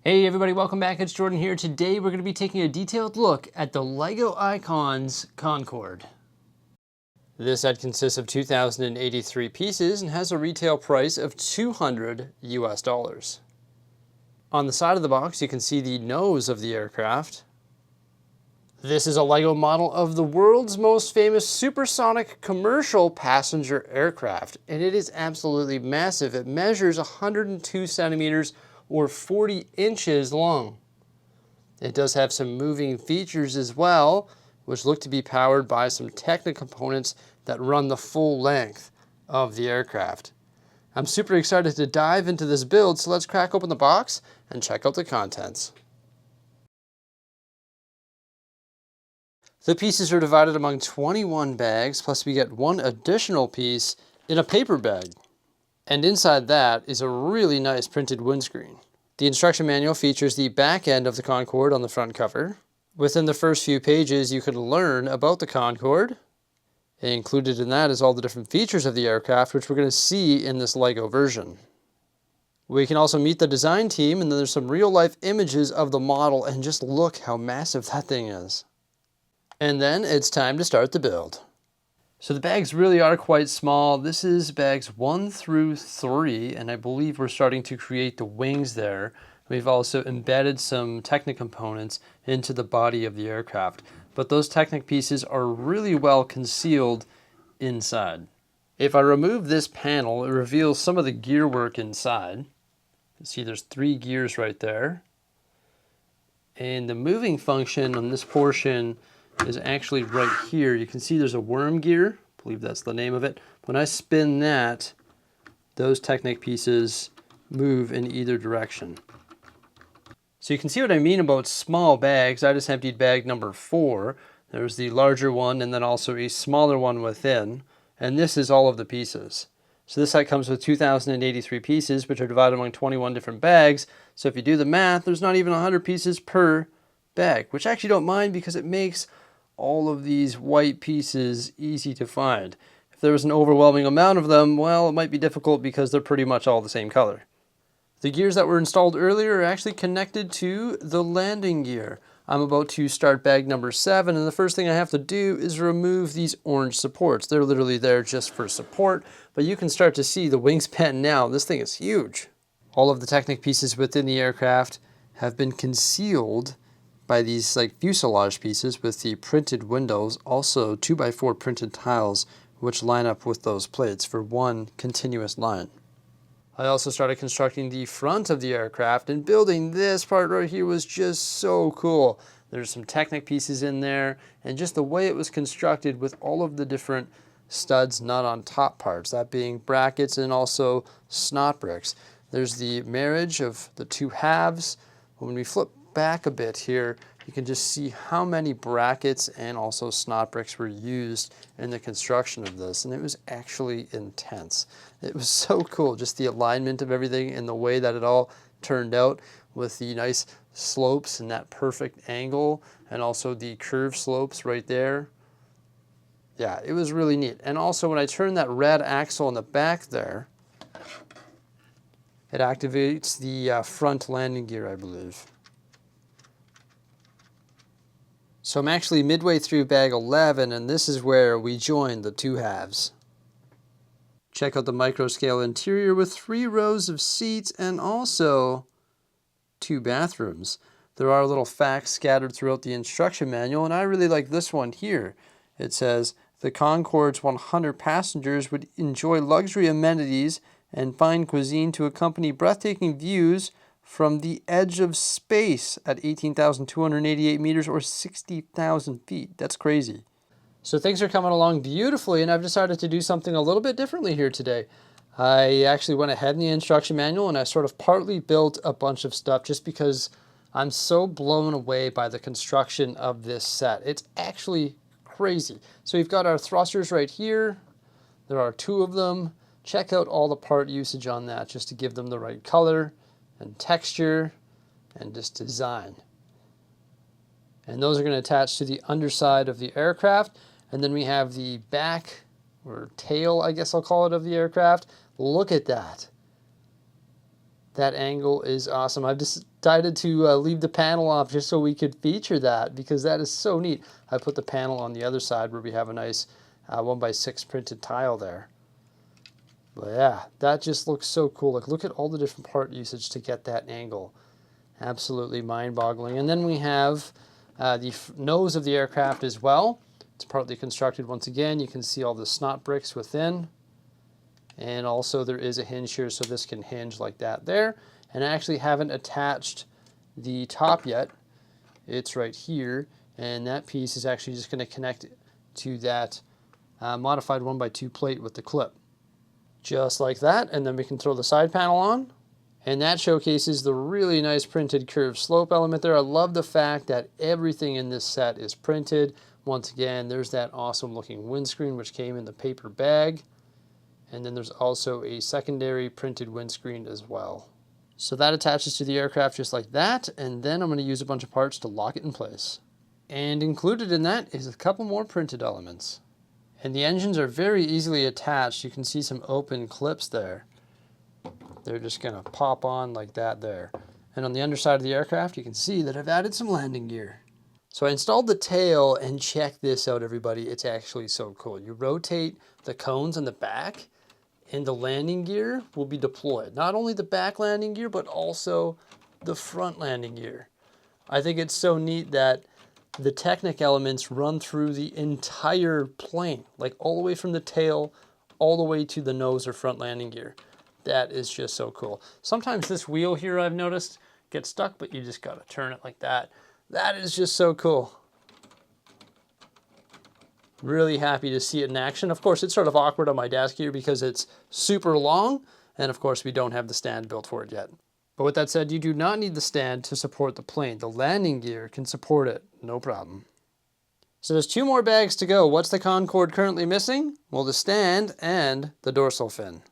Hey everybody, welcome back. It's Jordan here. Today we're going to be taking a detailed look at the LEGO Icons Concorde. This set consists of 2,083 pieces and has a retail price of $200 US. On the side of the box you can see the nose of the aircraft. This is a LEGO model of the world's most famous supersonic commercial passenger aircraft, and it is absolutely massive. It measures 102 centimeters or 40 inches long. It does have some moving features as well, which look to be powered by some Technic components that run the full length of the aircraft. I'm super excited to dive into this build, so let's crack open the box and check out the contents. The pieces are divided among 21 bags, plus we get one additional piece in a paper bag. And inside that is a really nice printed windscreen. The instruction manual features the back end of the Concorde on the front cover. Within the first few pages, you can learn about the Concorde. And included in that is all the different features of the aircraft, which we're going to see in this LEGO version. We can also meet the design team, and then there's some real-life images of the model, and just look how massive that thing is. And then it's time to start the build. So the bags really are quite small. This is bags 1 through 3, and I believe we're starting to create the wings there. We've also embedded some Technic components into the body of the aircraft, but those Technic pieces are really well concealed inside. If I remove this panel, it reveals some of the gear work inside. You can see there's 3 gears right there. And the moving function on this portion is actually right here. You can see there's a worm gear, I believe that's the name of it. When I spin that, those Technic pieces move in either direction. So you can see what I mean about small bags. I just emptied bag number 4. There's the larger one and then also a smaller one within. And this is all of the pieces. So this set comes with 2,083 pieces, which are divided among 21 different bags. So if you do the math, there's not even 100 pieces per bag, which I actually don't mind because it makes all of these white pieces easy to find. If there was an overwhelming amount of them, well, it might be difficult because they're pretty much all the same color. The gears that were installed earlier are actually connected to the landing gear. I'm about to start bag number 7, and the first thing I have to do is remove these orange supports. They're literally there just for support, but you can start to see the wingspan now. This thing is huge. All of the Technic pieces within the aircraft have been concealed by these like fuselage pieces with the printed windows, also 2x4 printed tiles which line up with those plates for one continuous line. I also started constructing the front of the aircraft, and building this part right here was just so cool. There's some Technic pieces in there, and just the way it was constructed with all of the different studs not on top parts, that being brackets and also snot bricks. There's the marriage of the 2 halves. When we flip back a bit here, you can just see how many brackets and also snot bricks were used in the construction of this, and it was actually intense. It was so cool, just the alignment of everything and the way that it all turned out with the nice slopes and that perfect angle, and also the curved slopes right there. Yeah, it was really neat. And also when I turn that red axle in the back there, it activates the front landing gear, I believe. So I'm actually midway through bag 11, and this is where we join the 2 halves. Check out the micro scale interior with 3 rows of seats and also 2 bathrooms. There are little facts scattered throughout the instruction manual, and I really like this one here. It says, the Concorde's 100 passengers would enjoy luxury amenities and fine cuisine to accompany breathtaking views from the edge of space at 18,288 meters or 60,000 feet. That's crazy. So things are coming along beautifully, and I've decided to do something a little bit differently here today. I actually went ahead in the instruction manual and I sort of partly built a bunch of stuff just because I'm so blown away by the construction of this set. It's actually crazy. So we've got our thrusters right here. There are 2 of them. Check out all the part usage on that just to give them the right color and texture and just design. And those are going to attach to the underside of the aircraft. And then we have the back, or tail, I guess I'll call it, of the aircraft. Look at that. That angle is awesome. I've decided to leave the panel off just so we could feature that because that is so neat. I put the panel on the other side where we have a nice 1x6 printed tile there. But yeah, that just looks so cool. Like, look at all the different part usage to get that angle. Absolutely mind-boggling. And then we have the nose of the aircraft as well. It's partly constructed once again. You can see all the snot bricks within. And also there is a hinge here, so this can hinge like that there. And I actually haven't attached the top yet. It's right here. And that piece is actually just going to connect to that modified 1x2 plate with the clip. Just like that. And then we can throw the side panel on. And that showcases the really nice printed curved slope element there. I love the fact that everything in this set is printed. Once again, there's that awesome looking windscreen which came in the paper bag. And then there's also a secondary printed windscreen as well. So that attaches to the aircraft just like that. And then I'm going to use a bunch of parts to lock it in place. And included in that is a couple more printed elements. And the engines are very easily attached. You can see some open clips there. They're just going to pop on like that there. And on the underside of the aircraft, you can see that I've added some landing gear. So I installed the tail, and check this out, everybody. It's actually so cool. You rotate the cones on the back, and the landing gear will be deployed. Not only the back landing gear, but also the front landing gear. I think it's so neat that the Technic elements run through the entire plane, like all the way from the tail, all the way to the nose or front landing gear. That is just so cool. Sometimes this wheel here, I've noticed, gets stuck, but you just gotta turn it like that. That is just so cool. Really happy to see it in action. Of course, it's sort of awkward on my desk here because it's super long, and of course we don't have the stand built for it yet. But with that said, you do not need the stand to support the plane. The landing gear can support it, no problem. So there's 2 more bags to go. What's the Concorde currently missing? Well, the stand and the dorsal fin.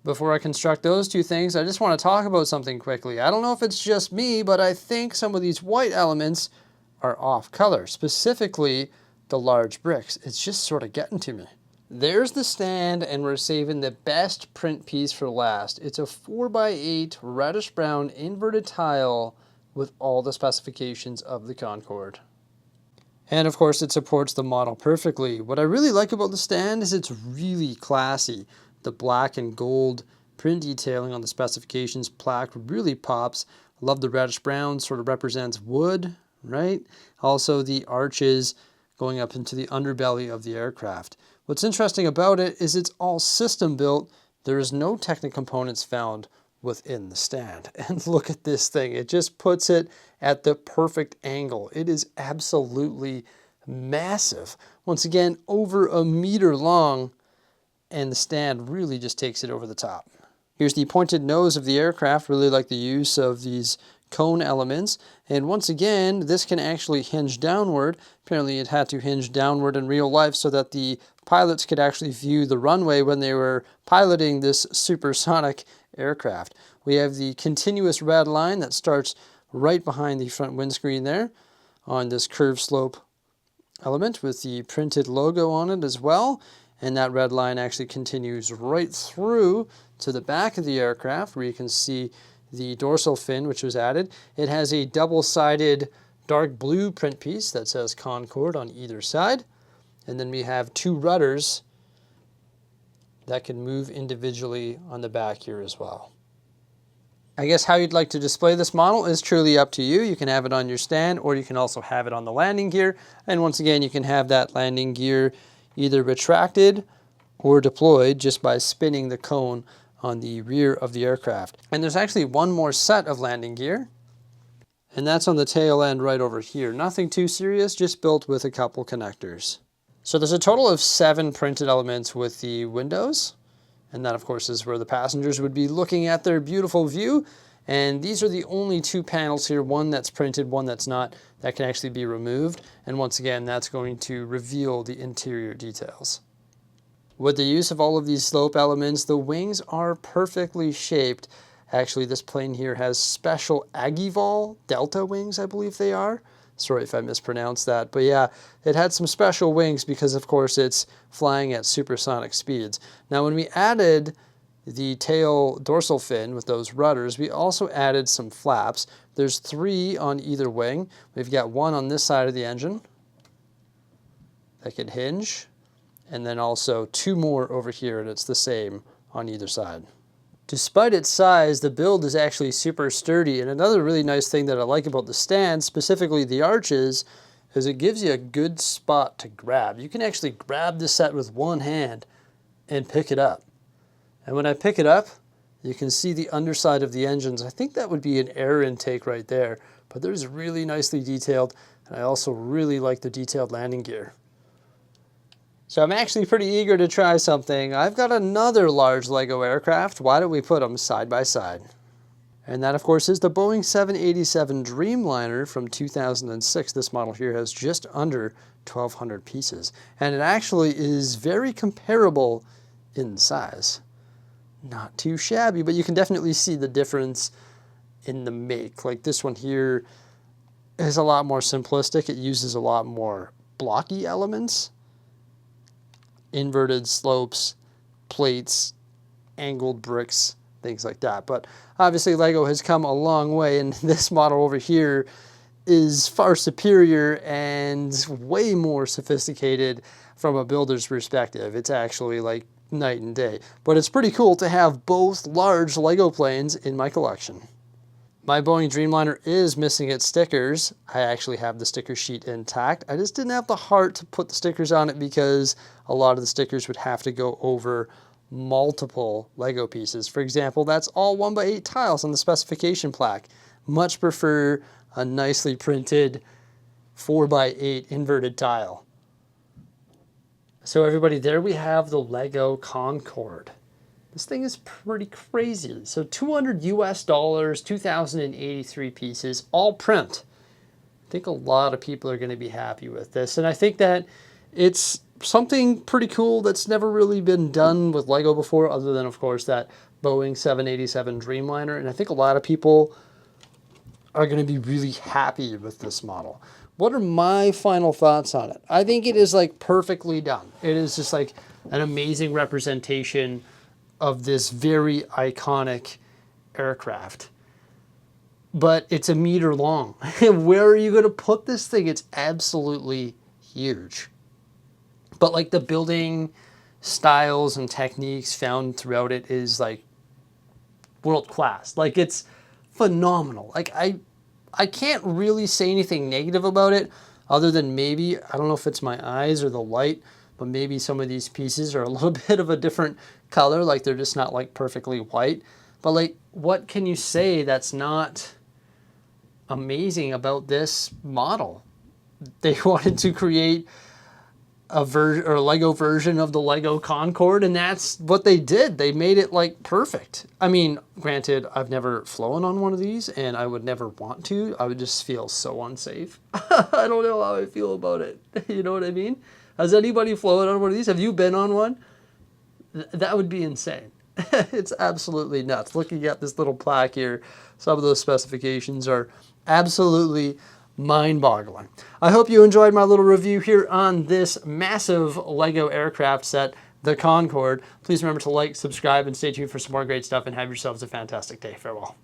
Before I construct those 2 things, I just want to talk about something quickly. I don't know if it's just me, but I think some of these white elements are off color, specifically the large bricks. It's just sort of getting to me. There's the stand, and we're saving the best print piece for last. It's a 4x8 reddish brown inverted tile with all the specifications of the Concorde. And of course it supports the model perfectly. What I really like about the stand is it's really classy. The black and gold print detailing on the specifications plaque really pops. I love the reddish brown, sort of represents wood, right? Also the arches going up into the underbelly of the aircraft. What's interesting about it is it's all system built. There is no Technic components found within the stand. And look at this thing. It just puts it at the perfect angle. It is absolutely massive. Once again, over 1 meter long, and the stand really just takes it over the top. Here's the pointed nose of the aircraft. Really like the use of these cone elements. And once again, this can actually hinge downward. Apparently it had to hinge downward in real life so that the pilots could actually view the runway when they were piloting this supersonic aircraft. We have the continuous red line that starts right behind the front windscreen there on this curved slope element with the printed logo on it as well. And that red line actually continues right through to the back of the aircraft where you can see the dorsal fin which was added. It has a double-sided dark blue print piece that says Concorde on either side. And then we have 2 rudders that can move individually on the back here as well. I guess how you'd like to display this model is truly up to you. You can have it on your stand, or you can also have it on the landing gear. And once again, you can have that landing gear either retracted or deployed just by spinning the cone on the rear of the aircraft. And there's actually 1 more set of landing gear, and that's on the tail end right over here. Nothing too serious, just built with a couple connectors. So there's a total of 7 printed elements with the windows, and that of course is where the passengers would be looking at their beautiful view. And these are the only 2 panels here, one that's printed, one that's not, that can actually be removed. And once again, that's going to reveal the interior details. With the use of all of these slope elements, the wings are perfectly shaped. Actually, this plane here has special Agevol Delta wings, I believe they are. Sorry if I mispronounced that, but yeah, it had some special wings because of course it's flying at supersonic speeds. Now when we added the tail dorsal fin with those rudders, we also added some flaps. There's 3 on either wing. We've got 1 on this side of the engine that can hinge, and then also 2 more over here, and it's the same on either side. Despite its size, the build is actually super sturdy, and another really nice thing that I like about the stand, specifically the arches, is it gives you a good spot to grab. You can actually grab the set with one hand and pick it up. And when I pick it up, you can see the underside of the engines. I think that would be an air intake right there, but there's really nicely detailed, and I also really like the detailed landing gear. So I'm actually pretty eager to try something. I've got another large Lego aircraft. Why don't we put them side by side? And that, of course, is the Boeing 787 Dreamliner from 2006. This model here has just under 1,200 pieces. And it actually is very comparable in size. Not too shabby, but you can definitely see the difference in the make. Like this one here is a lot more simplistic. It uses a lot more blocky elements. Inverted slopes, plates, angled bricks, things like that. But obviously Lego has come a long way, and this model over here is far superior and way more sophisticated from a builder's perspective. It's actually like night and day. But it's pretty cool to have both large Lego planes in my collection. My Boeing Dreamliner is missing its stickers. I actually have the sticker sheet intact. I just didn't have the heart to put the stickers on it because a lot of the stickers would have to go over multiple Lego pieces. For example, that's all 1x8 tiles on the specification plaque. Much prefer a nicely printed 4x8 inverted tile. So everybody, there we have the Lego Concorde. This thing is pretty crazy. So $200 US, 2,083 pieces, all print. I think a lot of people are going to be happy with this. And I think that it's something pretty cool that's never really been done with Lego before, other than, of course, that Boeing 787 Dreamliner. And I think a lot of people are going to be really happy with this model. What are my final thoughts on it? I think it is like perfectly done. It is just like an amazing representation of this very iconic aircraft. But it's 1 meter long. Where are you going to put this thing? It's absolutely huge. But like the building styles and techniques found throughout it is like world class. Like it's phenomenal. Like I can't really say anything negative about it other than maybe, I don't know if it's my eyes or the light, but maybe some of these pieces are a little bit of a different color, like they're just not like perfectly white. But like, what can you say that's not amazing about this model? They wanted to create a Lego version of the Lego Concorde, and that's what they did. They made it like perfect. I mean, granted, I've never flown on one of these, and I would never want to. I would just feel so unsafe. I don't know how I feel about it. You know what I mean? Has anybody flown on one of these? Have you been on one? That would be insane. It's absolutely nuts. Looking at this little plaque here, some of those specifications are absolutely mind-boggling. I hope you enjoyed my little review here on this massive Lego aircraft set, the Concorde. Please remember to like, subscribe, and stay tuned for some more great stuff, and have yourselves a fantastic day. Farewell.